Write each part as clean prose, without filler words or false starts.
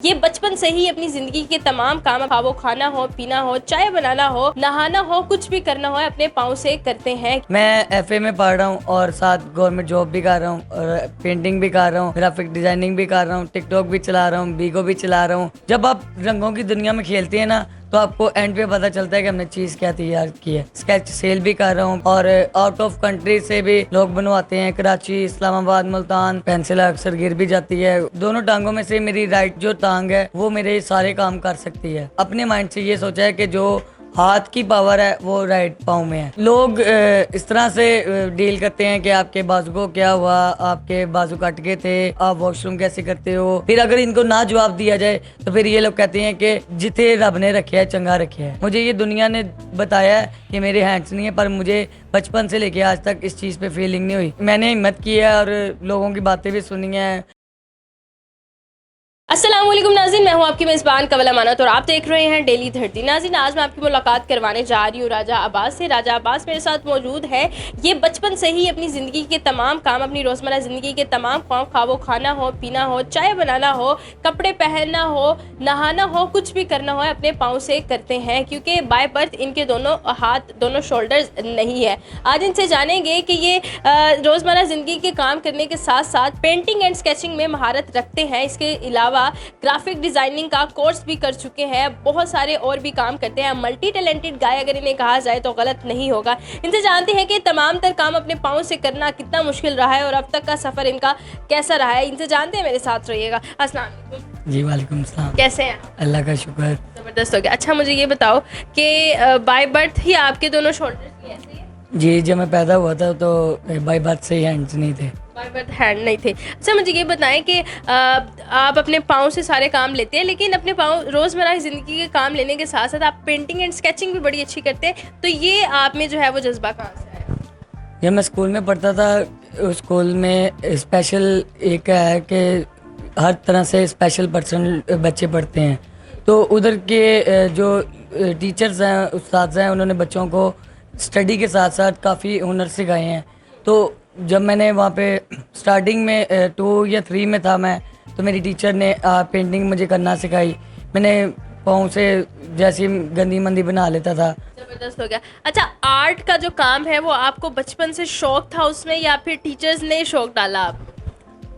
ये बचपन से ही अपनी जिंदगी के तमाम काम, वो खाना हो, पीना हो, चाय बनाना हो, नहाना हो, कुछ भी करना हो, अपने पाँव से करते हैं। मैं एफए में पढ़ रहा हूँ और साथ गवर्नमेंट जॉब भी कर रहा हूँ और पेंटिंग भी कर रहा हूँ, ग्राफिक डिजाइनिंग भी कर रहा हूँ, टिकटॉक भी चला रहा हूँ, बीगो भी चला रहा हूँ। जब आप रंगों की दुनिया में खेलते हैं ना, तो आपको एंड पे पता चलता है कि हमने चीज़ क्या तैयार की है। स्केच सेल भी कर रहा हूँ और आउट ऑफ कंट्री से भी लोग बनवाते हैं। कराची, इस्लामाबाद, मुल्तान। पेंसिल अक्सर गिर भी जाती है। दोनों टांगों में से मेरी राइट जो टांग है वो मेरे सारे काम कर सकती है। अपने माइंड से ये सोचा है कि जो हाथ की पावर है वो राइट पाँव में है। लोग इस तरह से डील करते हैं कि आपके बाजू को क्या हुआ, आपके बाजू कट गए थे, आप वॉशरूम कैसे करते हो। फिर अगर इनको ना जवाब दिया जाए तो फिर ये लोग कहते हैं कि जिथे रब ने रखे है चंगा रखे है। मुझे ये दुनिया ने बताया है कि मेरे हैंड्स नहीं है, पर मुझे बचपन से लेके आज तक इस चीज़ पे फीलिंग नहीं हुई। मैंने हिम्मत की है और लोगों की बातें भी सुनी है। अस्सलामुअलैकुम नाज़रीन, मैं हूं आपकी मेज़बान कवल अमानत और आप देख रहे हैं डेली धरती। नाज़रीन, आज मैं आपकी मुलाकात करवाने जा रही हूं राजा अब्बास से। राजा अब्बास मेरे साथ मौजूद है। ये बचपन से ही अपनी ज़िंदगी के तमाम काम, अपनी रोज़मर्रा ज़िंदगी के तमाम काम, वो खाना हो, पीना हो, चाय बनाना हो, कपड़े पहनना हो, नहाना हो, कुछ भी करना हो, अपने पाँव से करते हैं, क्योंकि बाय बर्थ इनके दोनों हाथ, दोनों शोल्डर्स नहीं है। आज इनसे जानेंगे कि ये रोज़मर्रा ज़िंदगी के काम करने के साथ साथ पेंटिंग एंड स्केचिंग में महारत रखते हैं। इसके अलावा ग्राफिक डिजाइनिंग का कोर्स भी कर चुके हैं। बहुत सारे और भी काम करते हैं। मल्टी टैलेंटेड गाय अगर इन्हें कहा जाए तो गलत नहीं होगा। इनसे जानते हैं कि तमाम तर काम अपने पाँव से करना कितना मुश्किल रहा है और अब तक का सफ़र इनका कैसा रहा है। इनसे जानते हैं, मेरे साथ रहिएगा। अस्सलाम वालेकुम। जी वालेकुम सलाम। कैसे हैं? अल्लाह का शुक्र। ज़बरदस्त हो गया। अच्छा, मुझे ये बताओ कि बाय बर्थ ही आपके दोनों शोल्डर्स ही ऐसे हैं? जी, जब मैं पैदा हुआ था तो बाई बात से ही हैंड्स नहीं थे। बाय बर्थ हैंड नहीं थे। अच्छा, मुझे ये बताएं कि आप अपने पाँव से सारे काम लेते हैं, लेकिन अपने पाँव रोज़मर्रा की ज़िंदगी के काम लेने के साथ साथ आप पेंटिंग एंड स्केचिंग भी बड़ी अच्छी करते हैं। तो ये आप में जो है वो जज्बा कहाँ से आया? जब मैं स्कूल में पढ़ता था, उस स्कूल में स्पेशल एक है कि हर तरह से स्पेशल पर्सन बच्चे पढ़ते हैं। तो उधर के जो टीचर्स हैं, उस्ताद हैं, उन्होंने बच्चों को स्टडी के साथ साथ काफ़ी हुनर सिखाए हैं। तो जब मैंने वहाँ पे स्टार्टिंग में 2 या 3 में था मैं, तो मेरी टीचर ने पेंटिंग मुझे करना सिखाई। मैंने पाँव से जैसी गंदी मंदी बना लेता था। ज़बरदस्त हो गया। अच्छा, आर्ट का जो काम है वो आपको बचपन से शौक था उसमें, या फिर टीचर्स ने शौक डाला आपको?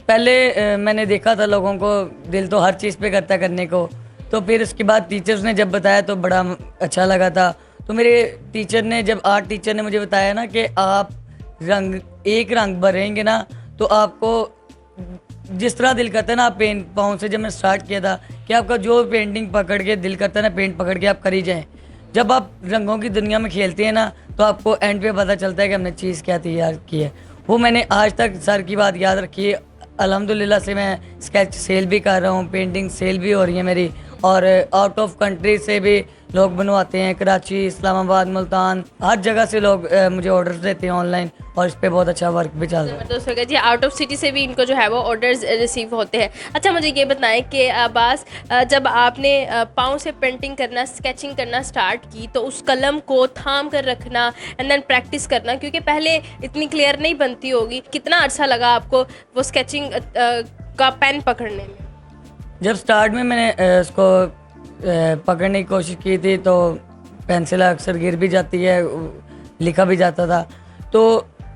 पहले मैंने देखा था लोगों को, दिल तो हर चीज़ पे करता करने को। तो फिर उसके बाद टीचर्स ने जब बताया तो बड़ा अच्छा लगा था। तो मेरे टीचर ने, जब आर्ट टीचर ने मुझे बताया ना कि आप एक रंग भरेंगे ना तो आपको जिस तरह दिल करता है ना, आप पेंट पाँव से, जब मैं स्टार्ट किया था कि आपका जो पेंटिंग पकड़ के दिल करता है ना, पेंट पकड़ के आप करी जाएं। जब आप रंगों की दुनिया में खेलते हैं ना, तो आपको एंड पे पता चलता है कि हमने चीज़ क्या तैयार की है। वो मैंने आज तक सर की बात याद रखी है। अल्हम्दुलिल्लाह से मैं स्केच सेल भी कर रहा हूँ, पेंटिंग सेल भी हो रही है मेरी, और आउट ऑफ कंट्री से भी लोग बनवाते हैं। कराची, इस्लामाबाद, मुल्तान, हर जगह से लोग मुझे ऑर्डर्स देते हैं ऑनलाइन, और इस पे बहुत अच्छा वर्क भी चल रहा है। ज़बरदस्त हो गया जी। आउट ऑफ सिटी से भी इनको जो है वो ऑर्डर्स रिसीव होते हैं। अच्छा, मुझे ये बताएं कि अब्बास, जब आपने पाँव से पेंटिंग करना, स्केचिंग करना स्टार्ट की, तो उस कलम को थाम कर रखना एंड देन प्रैक्टिस करना, क्योंकि पहले इतनी क्लियर नहीं बनती होगी, कितना अच्छा लगा आपको वो स्केचिंग का पेन पकड़ने में? जब स्टार्ट में मैंने उसको पकड़ने की कोशिश की थी तो पेंसिल अक्सर गिर भी जाती है, लिखा भी जाता था। तो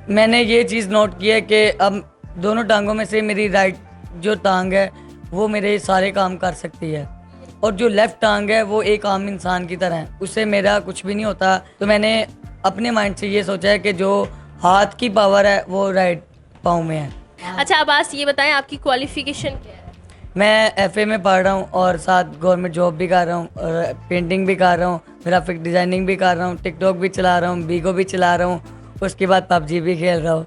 मैंने ये चीज़ नोट की है कि अब दोनों टांगों में से मेरी राइट जो टांग है वो मेरे सारे काम कर सकती है, और जो लेफ़्ट टांग है वो एक आम इंसान की तरह है, उससे मेरा कुछ भी नहीं होता। तो मैंने अपने माइंड से ये सोचा है कि जो हाथ की पावर है वो राइट पाँव में है। अच्छा अब्बास, ये बताएं आपकी क्वालिफिकेशन क्या है? मैं एफए में पढ़ रहा हूँ और साथ गवर्नमेंट जॉब भी कर रहा हूँ और पेंटिंग भी कर रहा हूँ, ग्राफिक डिजाइनिंग भी कर रहा हूँ, टिकटॉक भी चला रहा हूँ, बीगो भी चला रहा हूँ, उसके बाद पबजी भी खेल रहा हूँ।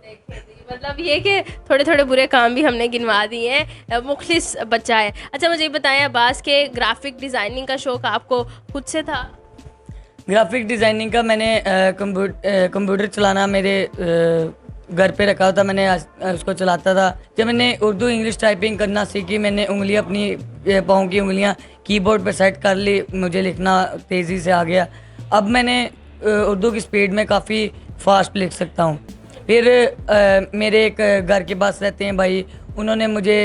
मतलब ये कि थोड़े थोड़े बुरे काम भी हमने गिनवा दिए हैं। मुखलिस बच्चा है। अच्छा, मुझे ये बताएं अब्बास के ग्राफिक डिज़ाइनिंग का शौक़ आपको खुद से था? ग्राफिक डिज़ाइनिंग का मैंने कंप्यूटर चलाना मेरे घर पे रखा था, मैंने उसको चलाता था। जब मैंने उर्दू इंग्लिश टाइपिंग करना सीखी, मैंने उंगलियां, अपनी पाँव की उंगलियां कीबोर्ड पे सेट कर ली, मुझे लिखना तेज़ी से आ गया। अब मैंने उर्दू की स्पीड में काफ़ी फास्ट लिख सकता हूँ। फिर मेरे एक घर के पास रहते हैं भाई, उन्होंने मुझे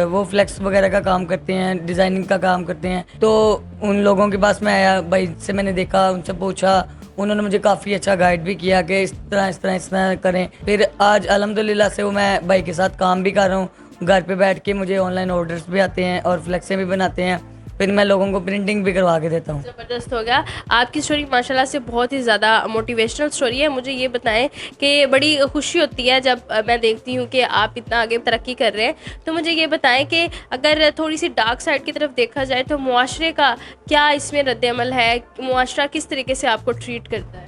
वो फ्लेक्स वगैरह का काम करते हैं, डिज़ाइनिंग का काम करते हैं, तो उन लोगों के पास मैं आया, भाई से मैंने देखा, उनसे पूछा, उन्होंने मुझे काफ़ी अच्छा गाइड भी किया कि इस तरह करें। फिर आज अल्हम्दुलिल्लाह से वो मैं भाई के साथ काम भी कर रहा हूँ, घर पे बैठ के मुझे ऑनलाइन ऑर्डर्स भी आते हैं और फ्लेक्सें भी बनाते हैं, फिर मैं लोगों को प्रिंटिंग भी करवा के देता हूँ। ज़बरदस्त हो गया। आपकी स्टोरी माशाल्लाह से बहुत ही ज़्यादा मोटिवेशनल स्टोरी है। मुझे ये बताएं कि बड़ी खुशी होती है जब मैं देखती हूँ कि आप इतना आगे तरक्की कर रहे हैं। तो मुझे ये बताएं कि अगर थोड़ी सी डार्क साइड की तरफ देखा जाए तो मुआशरे का क्या इसमें रद्द-ए-अमल है? मुआशरा किस तरीके से आपको ट्रीट करता है?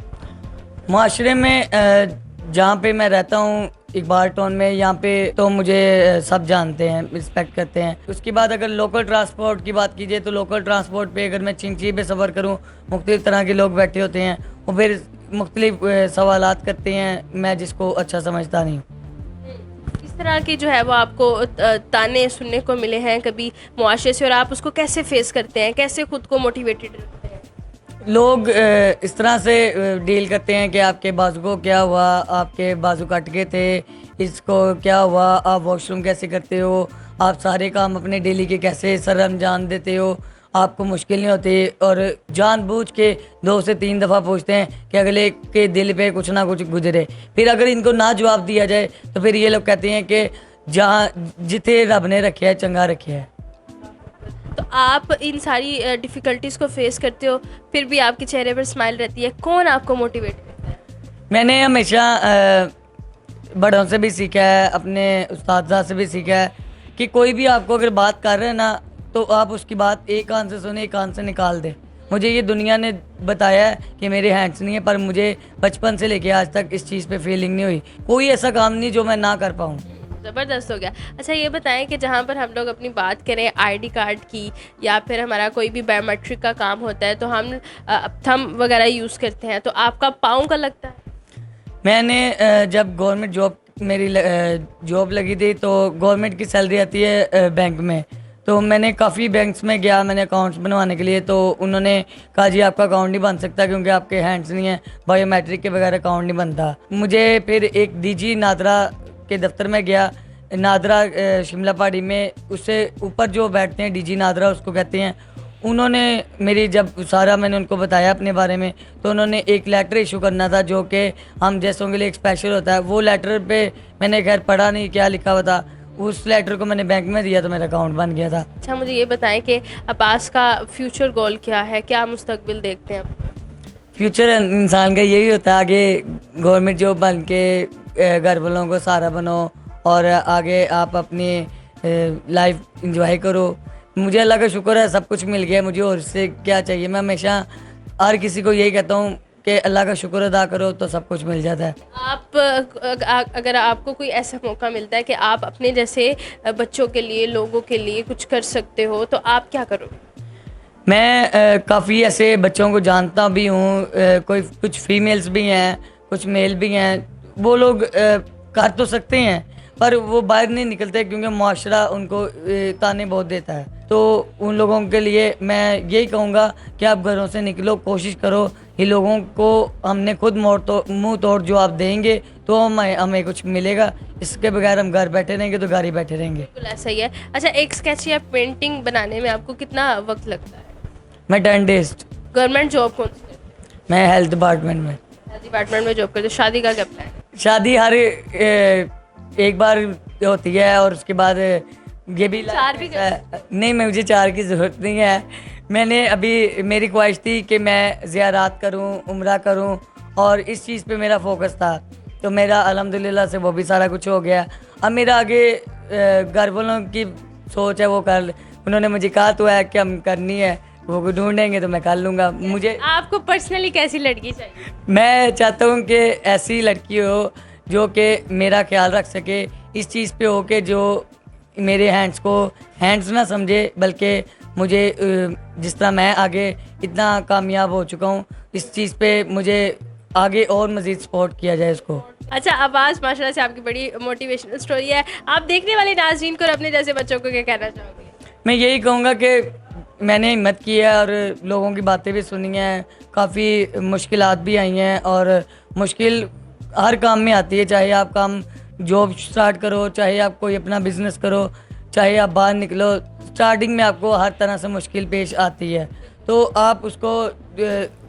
माशरे में जहाँ पे मैं रहता हूँ इकबाल टाउन में, यहाँ पे तो मुझे सब जानते हैं, रिस्पेक्ट करते हैं। उसके बाद अगर लोकल ट्रांसपोर्ट की बात कीजिए तो लोकल ट्रांसपोर्ट पे अगर मैं चिंची पे सफ़र करूँ, मुख्तलिफ़ तरह के लोग बैठे होते हैं, वो फिर मुख्तलिफ सवालात करते हैं, मैं जिसको अच्छा समझता नहीं। किस तरह की जो है वो आपको ताने सुनने को मिले हैं कभी मुआशरे से, और आप उसको कैसे फेस करते हैं, कैसे खुद को मोटिवेटेड रखते हैं? लोग इस तरह से डील करते हैं कि आपके बाजू को क्या हुआ, आपके बाजू कट गए थे, इसको क्या हुआ, आप वॉशरूम कैसे करते हो, आप सारे काम अपने डेली के कैसे सर अंजाम देते हो, आपको मुश्किल नहीं होती, और जानबूझ के 2 से 3 दफ़ा पूछते हैं कि अगले के दिल पे कुछ ना कुछ गुजरे। फिर अगर इनको ना जवाब दिया जाए तो फिर ये लोग कहते हैं कि जहाँ जिथे रब ने रखे है चंगा रखे है। तो आप इन सारी डिफ़िकल्टीज़ को फेस करते हो, फिर भी आपके चेहरे पर स्माइल रहती है। कौन आपको मोटिवेट करता है? मैंने हमेशा बड़ों से भी सीखा है, अपने उस्ताद से भी सीखा है कि कोई भी आपको अगर बात कर रहे हैं ना, तो आप उसकी बात एक कान से सुने, एक कान से निकाल दें। मुझे ये दुनिया ने बताया है कि मेरे हैंड्स नहीं है, पर मुझे बचपन से लेके आज तक इस चीज़ पे फीलिंग नहीं हुई। कोई ऐसा काम नहीं जो मैं ना कर पाऊँ। ज़बरदस्त हो गया। अच्छा ये बताएं कि जहाँ पर हम लोग अपनी बात करें आईडी कार्ड की, या फिर हमारा कोई भी बायोमेट्रिक का काम होता है, तो हम थंब वगैरह यूज़ करते हैं, तो आपका पाँव का लगता है? मैंने जब गवर्नमेंट जॉब मेरी जॉब लगी थी, तो गवर्नमेंट की सैलरी आती है बैंक में, तो मैंने काफ़ी बैंक्स में गया, मैंने अकाउंट्स बनवाने के लिए, तो उन्होंने कहा जी आपका अकाउंट नहीं बन सकता क्योंकि आपके हैंड्स नहीं है, बायोमेट्रिक के बगैर अकाउंट नहीं बनता। मुझे फिर एक डीजी नादरा के दफ्तर में गया, नादरा शिमला पहाड़ी में, उससे ऊपर जो बैठते हैं डीजी नादरा उसको कहते हैं। उन्होंने मेरी जब सारा मैंने उनको बताया अपने बारे में, तो उन्होंने एक लेटर इशू करना था जो कि हम जैसों के लिए एक स्पेशल होता है। वो लेटर पे मैंने खैर पढ़ा नहीं क्या लिखा हुआ था, उस लेटर को मैंने बैंक में दिया तो मेरा अकाउंट बन गया था। अच्छा मुझे ये बताएं कि अब्बास का फ्यूचर गोल क्या है, क्या मुस्तकबिल देखते हैं आप? फ्यूचर इंसान का यही होता है आगे गवर्नमेंट जॉब बन के घर वालों को सहारा बनो और आगे आप अपनी लाइफ इंजॉय करो। मुझे अल्लाह का शुक्र है सब कुछ मिल गया, मुझे और इससे क्या चाहिए। मैं हमेशा हर किसी को यही कहता हूँ कि अल्लाह का शुक्र अदा करो तो सब कुछ मिल जाता है। आप अगर आपको कोई ऐसा मौका मिलता है कि आप अपने जैसे बच्चों के लिए, लोगों के लिए कुछ कर सकते हो, तो आप क्या करोगे? मैं काफ़ी ऐसे बच्चों को जानता भी हूँ, कोई कुछ फीमेल्स भी हैं, कुछ मेल भी हैं। वो लोग कर तो सकते हैं पर वो बाहर नहीं निकलते क्योंकि मुआशरा उनको ताने बहुत देता है। तो उन लोगों के लिए मैं यही कहूँगा कि आप घरों से निकलो, कोशिश करो। ये लोगों को हमने खुद मुँह तोड़ जवाब देंगे तो हमें कुछ मिलेगा, इसके बगैर हम घर बैठे रहेंगे तो घर ही बैठे रहेंगे। बिल्कुल ऐसा ही है। अच्छा एक स्केच या पेंटिंग बनाने में आपको कितना वक्त लगता है? मैं 10 डेज। गवर्नमेंट जॉब कौन सी है? मैं हेल्थ डिपार्टमेंट में। हेल्थ डिपार्टमेंट में जॉब करते हो। शादी का क्या प्लान है? शादी हर एक बार होती है और उसके बाद ये भी 4 भी नहीं, मुझे 4 की ज़रूरत नहीं है। मैंने अभी मेरी ख्वाहिश थी कि मैं ज़ियारत करूं, उम्रा करूं और इस चीज़ पे मेरा फोकस था, तो मेरा अल्हम्दुलिल्लाह से वो भी सारा कुछ हो गया। अब मेरा आगे घर वालों की सोच है वो कर, उन्होंने मुझे कहा तो है कि हम करनी है, वो ढूंढेंगे तो मैं कर लूँगा। मुझे आपको पर्सनली कैसी लड़की चाहिए? मैं चाहता हूँ कि ऐसी लड़की हो जो कि मेरा ख्याल रख सके, इस चीज़ पे हो के जो मेरे हैंड्स को हैंड्स ना समझे, बल्कि मुझे जिस तरह मैं आगे इतना कामयाब हो चुका हूँ इस चीज़ पे मुझे आगे और मज़ीद सपोर्ट किया जाए इसको। अच्छा अब्बास, माशाल्लाह से आपकी बड़ी मोटिवेशनल स्टोरी है। आप देखने वाले नाज़रीन को और अपने जैसे बच्चों को क्या कहना चाहोगे? मैं यही कहूँगा कि मैंने हिम्मत की है और लोगों की बातें भी सुनी हैं, काफ़ी मुश्किलात भी आई हैं और मुश्किल हर काम में आती है, चाहे आप काम जॉब स्टार्ट करो, चाहे आप कोई अपना बिजनेस करो, चाहे आप बाहर निकलो, स्टार्टिंग में आपको हर तरह से मुश्किल पेश आती है, तो आप उसको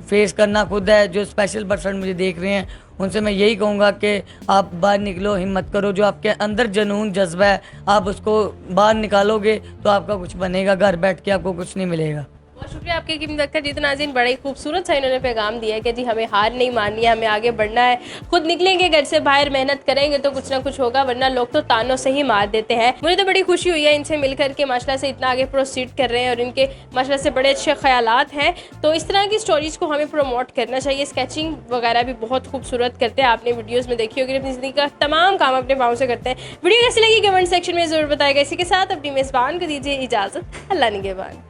फेस करना खुद है। जो स्पेशल पर्सन मुझे देख रहे हैं उनसे मैं यही कहूँगा कि आप बाहर निकलो, हिम्मत करो, जो आपके अंदर जुनून जज्बा है आप उसको बाहर निकालोगे तो आपका कुछ बनेगा, घर बैठ के आपको कुछ नहीं मिलेगा। बहुत शुक्रिया आपके कीमती वक्त का। जी तो नाज़रीन, बड़ा ही खूबसूरत सा इन्होंने पैगाम दिया है कि जी हमें हार नहीं माननी है, हमें आगे बढ़ना है, खुद निकलेंगे घर से बाहर, मेहनत करेंगे तो कुछ ना कुछ होगा, वरना लोग तो तानों से ही मार देते हैं। मुझे तो बड़ी खुशी हुई है इनसे मिलकर के, माशाल्लाह से इतना आगे प्रोसीड कर रहे हैं और इनके माशाल्लाह से बड़े अच्छे ख्यालात हैं। तो इस तरह की स्टोरीज़ को हमें प्रमोट करना चाहिए। स्केचिंग वगैरह भी बहुत खूबसूरत करते हैं, आपने वीडियोज़ में देखी होगी, अपनी ज़िंदगी का तमाम काम अपने पाँव से करते हैं। वीडियो कैसी लगी कमेंट सेक्शन में ज़रूर बताएगा। इसी के साथ अपनी मेज़बान को दीजिए इजाज़त। अल्लाह निगहबान।